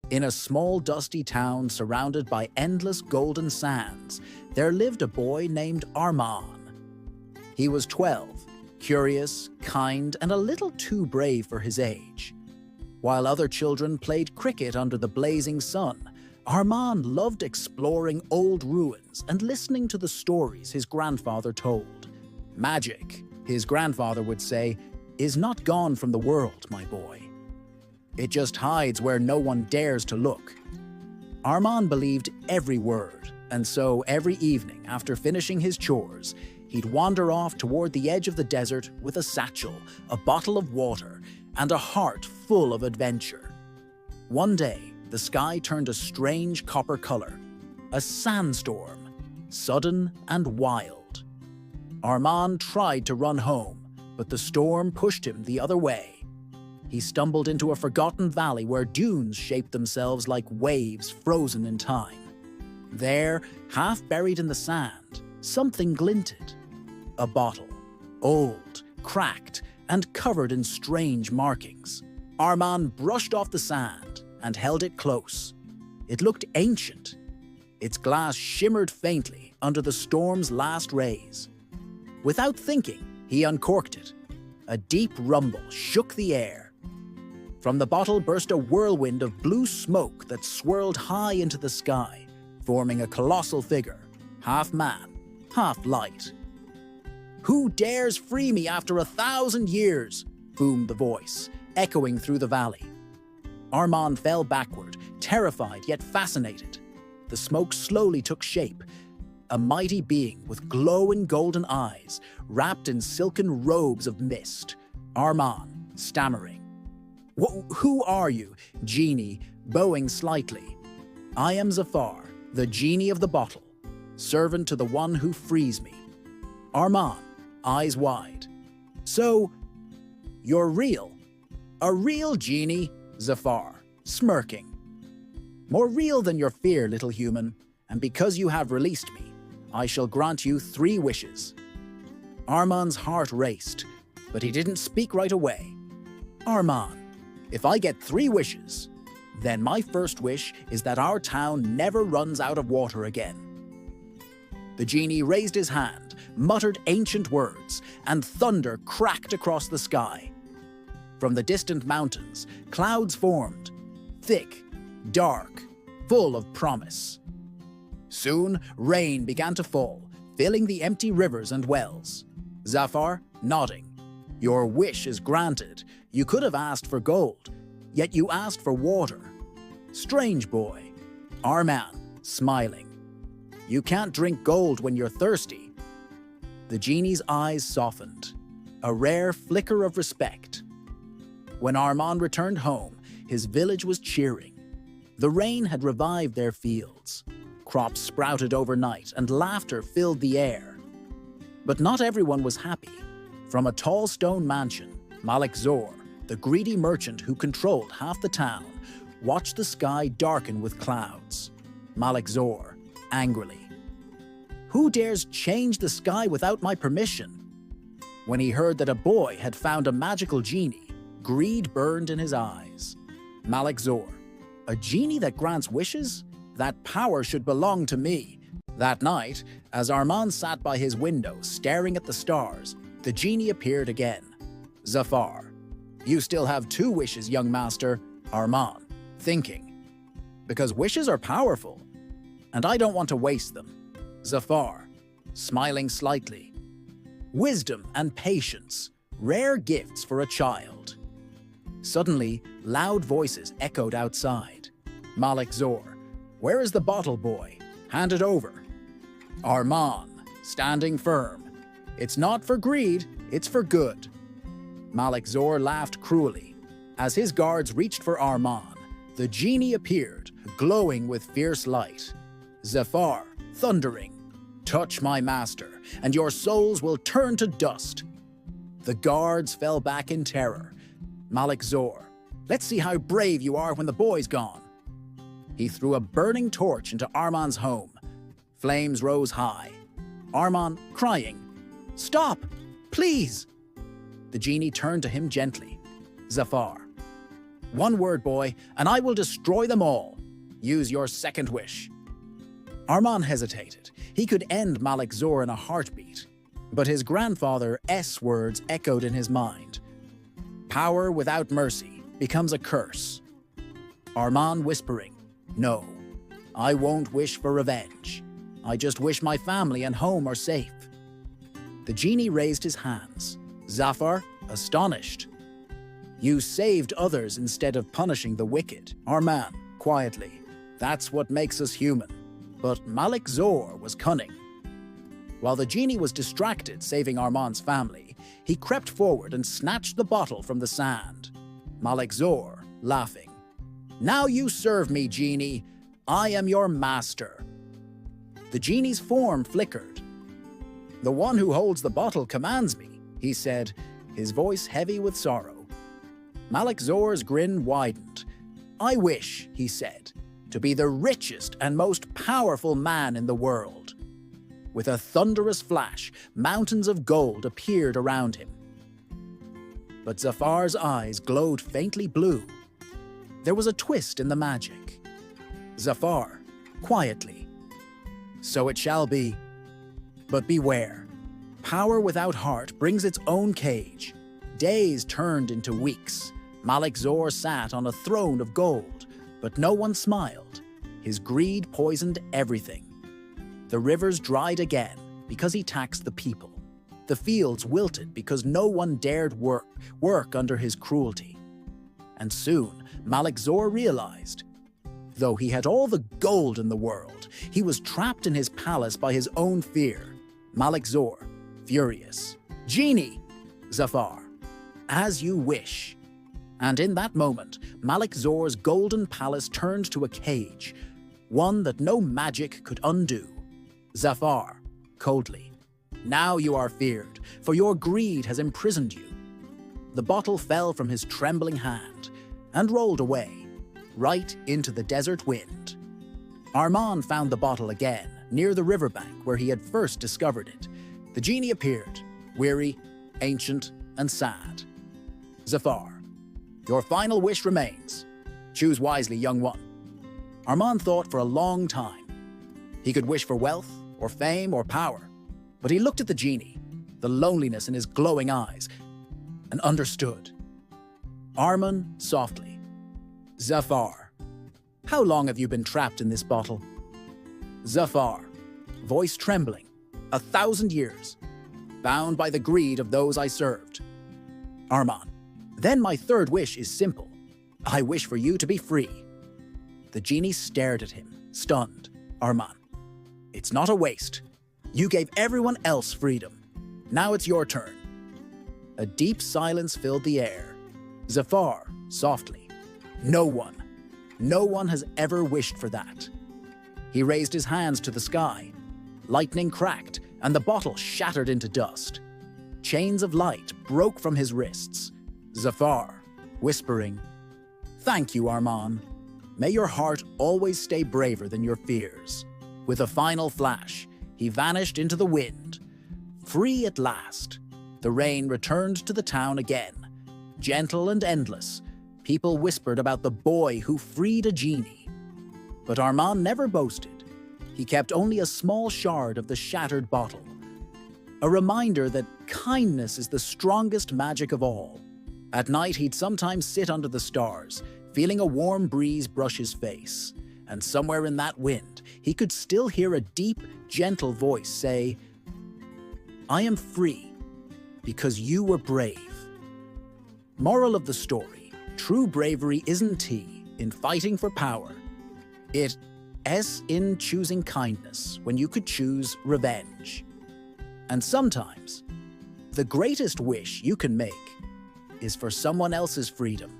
In a small dusty town surrounded by endless golden sands, there lived a boy named Arman. He was 12, curious, kind, and a little too brave for his age. While other children played cricket under the blazing sun, Arman loved exploring old ruins and listening to the stories his grandfather told. Magic, his grandfather would say, is not gone from the world, my boy. It just hides where no one dares to look. Arman believed every word, and so every evening after finishing his chores, he'd wander off toward the edge of the desert with a satchel, a bottle of water, and a heart full of adventure. One day, the sky turned a strange copper color, a sandstorm, sudden and wild. Arman tried to run home, but the storm pushed him the other way. He stumbled into a forgotten valley where dunes shaped themselves like waves frozen in time. There, half buried in the sand, something glinted. A bottle, old, cracked, and covered in strange markings. Arman brushed off the sand and held it close. It looked ancient. Its glass shimmered faintly under the storm's last rays. Without thinking, he uncorked it. A deep rumble shook the air. From the bottle burst a whirlwind of blue smoke that swirled high into the sky, forming a colossal figure, half man, half light. "Who dares free me after 1,000 years?" boomed the voice, echoing through the valley. Arman fell backward, terrified yet fascinated. The smoke slowly took shape. A mighty being with glowing golden eyes, wrapped in silken robes of mist. Arman, stammering. "Who are you?" Genie, bowing slightly. "I am Zafar, the genie of the bottle, servant to the one who frees me." Arman, eyes wide. "So, you're real? A real genie?" Zafar, smirking. "More real than your fear, little human, and because you have released me, I shall grant you 3 wishes." Arman's heart raced, but he didn't speak right away. "Arman, if I get 3 wishes, then my first wish is that our town never runs out of water again." The genie raised his hand, muttered ancient words, and thunder cracked across the sky. From the distant mountains, clouds formed, thick, dark, full of promise. Soon, rain began to fall, filling the empty rivers and wells. Zafar, nodding. "Your wish is granted. You could have asked for gold, yet you asked for water." "Strange boy." Arman, smiling. "You can't drink gold when you're thirsty." The genie's eyes softened, a rare flicker of respect. When Arman returned home, his village was cheering. The rain had revived their fields. Crops sprouted overnight and laughter filled the air. But not everyone was happy. From a tall stone mansion, Malik Zor, the greedy merchant who controlled half the town, watched the sky darken with clouds. Malik Zor, angrily. "Who dares change the sky without my permission?" When he heard that a boy had found a magical genie, greed burned in his eyes. Malik Zor, "A genie that grants wishes? That power should belong to me." That night, as Arman sat by his window staring at the stars, the genie appeared again. "Zafar, you still have 2 wishes, young master." Arman, thinking. "Because wishes are powerful, and I don't want to waste them." Zafar, smiling slightly. "Wisdom and patience, rare gifts for a child." Suddenly, loud voices echoed outside. Malik Zor, "Where is the bottle, boy? Hand it over." Arman, standing firm. "It's not for greed, it's for good." Malik Zor laughed cruelly. As his guards reached for Arman, the genie appeared, glowing with fierce light. Zafar, thundering, "Touch my master, and your souls will turn to dust." The guards fell back in terror. Malik Zor, "Let's see how brave you are when the boy's gone." He threw a burning torch into Arman's home. Flames rose high. Arman, crying, "Stop! Please!" The genie turned to him gently. "Zafar, One word, boy, and I will destroy them all. Use your second wish." Armand hesitated. He could end Malik Zor in a heartbeat. But his grandfather's words echoed in his mind. Power without mercy becomes a curse. Armand whispering, "No, I won't wish for revenge. I just wish my family and home are safe." The genie raised his hands. Zafar, astonished. "You saved others instead of punishing the wicked." Armand, quietly, "That's what makes us human." But Malik Zor was cunning. While the genie was distracted saving Armand's family, he crept forward and snatched the bottle from the sand. Malik Zor, laughing, "Now you serve me, genie. I am your master." The genie's form flickered. "The one who holds the bottle commands me," he said, his voice heavy with sorrow. Malik Zor's grin widened. "I wish," he said, "to be the richest and most powerful man in the world." With a thunderous flash, mountains of gold appeared around him. But Zafar's eyes glowed faintly blue. There was a twist in the magic. Zafar, quietly, "So it shall be. But beware. Power without heart brings its own cage." Days turned into weeks. Malik Zor sat on a throne of gold, but no one smiled. His greed poisoned everything. The rivers dried again because he taxed the people. The fields wilted because no one dared work under his cruelty. And soon, Malik Zor realized, though he had all the gold in the world, he was trapped in his palace by his own fear. Malik Zor, furious. "Genie!" Zafar, "As you wish." And in that moment, Malik Zor's golden palace turned to a cage, one that no magic could undo. Zafar, coldly, "Now you are feared, for your greed has imprisoned you." The bottle fell from his trembling hand and rolled away, right into the desert wind. Armand found the bottle again, near the riverbank where he had first discovered it. The genie appeared, weary, ancient, and sad. "Zafar, your final wish remains. Choose wisely, young one." Armand thought for a long time. He could wish for wealth, or fame, or power. But he looked at the genie, the loneliness in his glowing eyes, and understood. Armand, softly, "Zafar, how long have you been trapped in this bottle?" Zafar, voice trembling, "1,000 years, bound by the greed of those I served." Armand, "Then my third wish is simple. I wish for you to be free." The genie stared at him, stunned. Armand, "It's not a waste. You gave everyone else freedom. Now it's your turn." A deep silence filled the air. Zafar, softly, No one has ever wished for that." He raised his hands to the sky. Lightning cracked, and the bottle shattered into dust. Chains of light broke from his wrists. Zafar, whispering, "Thank you, Armand. May your heart always stay braver than your fears." With a final flash, he vanished into the wind. Free at last, the rain returned to the town again. Gentle and endless, people whispered about the boy who freed a genie. But Armand never boasted. He kept only a small shard of the shattered bottle. A reminder that kindness is the strongest magic of all. At night, he'd sometimes sit under the stars, feeling a warm breeze brush his face. And somewhere in that wind, he could still hear a deep, gentle voice say, "I am free because you were brave." Moral of the story: true bravery isn't in fighting for power. It is in choosing kindness when you could choose revenge. And sometimes, the greatest wish you can make is for someone else's freedom.